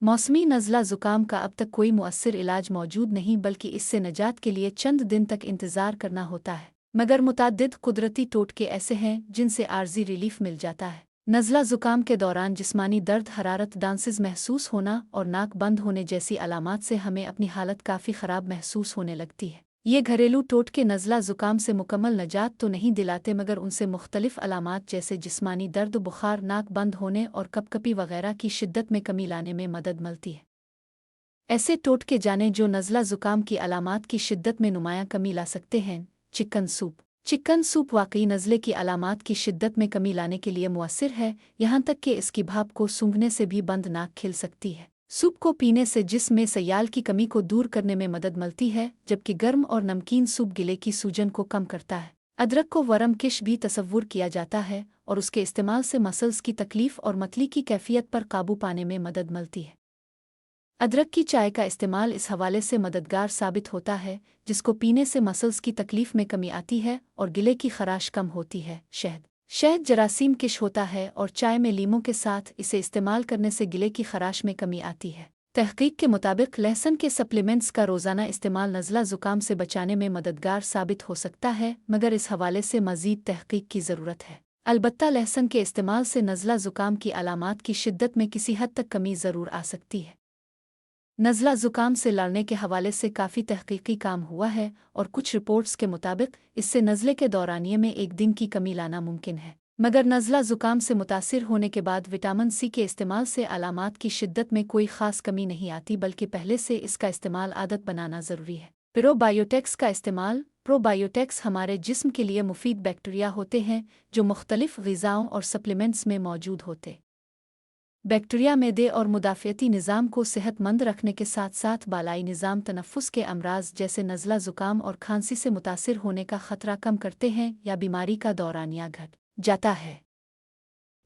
मौसमी नज़ला ज़ुकाम का अब तक कोई मुअस्सिर इलाज मौजूद नहीं, बल्कि इससे निजात के लिए चंद दिन तक इंतज़ार करना होता है। मगर मुतअद्दिद कुदरती टोटके ऐसे हैं जिनसे आर्जी रिलीफ मिल जाता है। नज़ला ज़ुकाम के दौरान जिस्मानी दर्द, हरारत, डांसेस महसूस होना और नाक बंद होने जैसी अलामात से हमें अपनी हालत काफ़ी ख़राब महसूस होने लगती है। ये घरेलू टोटके नज़ला ज़ुकाम से मुकम्मल निजात तो नहीं दिलाते, मगर उनसे मुख्तलिफ अलामात जैसे जिस्मानी दर्द, बुखार, नाक बंद होने और कपकपी वगैरह की शिद्दत में कमी लाने में मदद मिलती है। ऐसे टोटके जाने जो नज़ला ज़ुकाम की अलामात की शिद्दत में नुमायाँ कमी ला सकते हैं। Chicken soup. चिकन सूप वाकई नज़ले की अलामात की शिद्दत में कमी लाने के लिए मुअस्सिर है, यहाँ तक कि इसकी भाप को सूंघने से भी बंद नाक खिल सकती है। सूप को पीने से जिस्म में सयाल की कमी को दूर करने में मदद मिलती है, जबकि गर्म और नमकीन सूप गिले की सूजन को कम करता है। अदरक को वरम किश भी तसव्वुर किया जाता है और उसके इस्तेमाल से मसल्स की तकलीफ और मतली की कैफियत पर काबू पाने में मदद मिलती है। अदरक की चाय का इस्तेमाल इस हवाले से मददगार साबित होता है, जिसको पीने से मसल्स की तकलीफ में कमी आती है और गिले की खराश कम होती है। शहद जरासीम किश होता है और चाय में लीमों के साथ इसे इस्तेमाल करने से गिले की खराश में कमी आती है। तहकीक के मुताबिक लहसुन के सप्लीमेंट्स का रोज़ाना इस्तेमाल नज़ला ज़ुकाम से बचाने में मददगार साबित हो सकता है, मगर इस हवाले से मज़ीद तहकीक की ज़रूरत है। अलबत्ता लहसुन के इस्तेमाल से नज़ला ज़ुकाम की अलामात की शिद्दत में किसी हद तक कमी ज़रूर आ सकती है। नज़ला ज़ुकाम से लड़ने के हवाले से काफ़ी तहकीकी काम हुआ है और कुछ रिपोर्ट्स के मुताबिक इससे नज़ले के दौरानिये में एक दिन की कमी लाना मुमकिन है। मगर नज़ला ज़ुकाम से मुतासिर होने के बाद विटामिन सी के इस्तेमाल से अलामात की शिद्दत में कोई ख़ास कमी नहीं आती, बल्कि पहले से इसका इस्तेमाल आदत बनाना ज़रूरी है। प्रोबायोटिक्स का इस्तेमाल। प्रोबायोटिक्स हमारे जिस्म के लिए मुफीद बैक्टीरिया होते हैं जो मुख्तलिफ ग़िज़ाओं और सप्लीमेंट्स में मौजूद होते। बैक्टीरिया मैदे और मुदाफ़ियती निज़ाम को सेहतमंद रखने के साथ साथ बालाई निज़ाम तनफ़ुस के अमराज जैसे नज़ला ज़ुकाम और खांसी से मुतासिर होने का ख़तरा कम करते हैं या बीमारी का दौरानिया घट जाता है।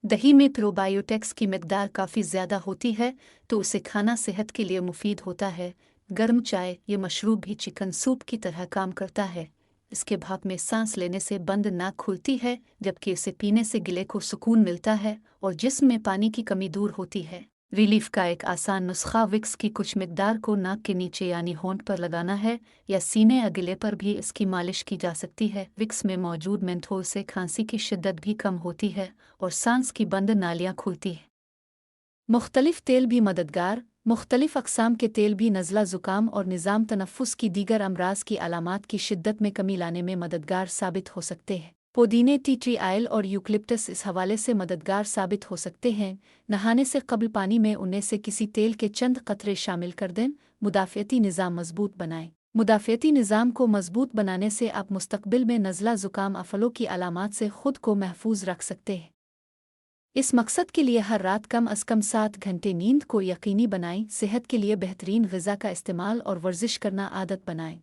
दही में प्रोबायोटिक्स की मिकदार काफ़ी ज़्यादा होती है, तो उसे खाना सेहत के लिए मुफीद होता है। गर्म चाय, ये मशरूब भी चिकन सूप की तरह काम करता है। इसके भाप में सांस लेने से बंद नाक खुलती है, जबकि इसे पीने से गिले को सुकून मिलता है और जिस्म में पानी की कमी दूर होती है। रिलीफ का एक आसान नुस्खा विक्स की कुछ मिकदार को नाक के नीचे यानी होंठ पर लगाना है, या सीने या गिले पर भी इसकी मालिश की जा सकती है। विक्स में मौजूद मेंथोल से खांसी की शिद्दत भी कम होती है और सांस की बंद नालियाँ खुलती हैं। मुख्तलिफ तेल भी मददगार। मुख्तलिफ अक़साम के तेल भी नज़ला ज़ुकाम और निज़ाम तनफ़ुस की दीगर अमराज की अलामात की शिद्दत में कमी लाने में मददगार साबित हो सकते हैं। पुदीने, टी ट्री ऑयल और यूकलिप्टस इस हवाले से मददगार साबित हो सकते हैं। नहाने से कबल पानी में उनमें से किसी तेल के चंद कतरे शामिल कर दें। मुदाफ़ियती निज़ाम मजबूत बनाएं। मुदाफ़ियती निज़ाम को मजबूत बनाने से आप मुस्तक़बिल में नज़ला ज़ुकाम अफलों की अलामात से ख़ुद को महफूज रख सकते हैं। इस मकसद के लिए हर रात कम अज़ कम 7 घंटे नींद को यकीनी बनाएं। सेहत के लिए बेहतरीन ग़िज़ा का इस्तेमाल और वर्जिश करना आदत बनाएं।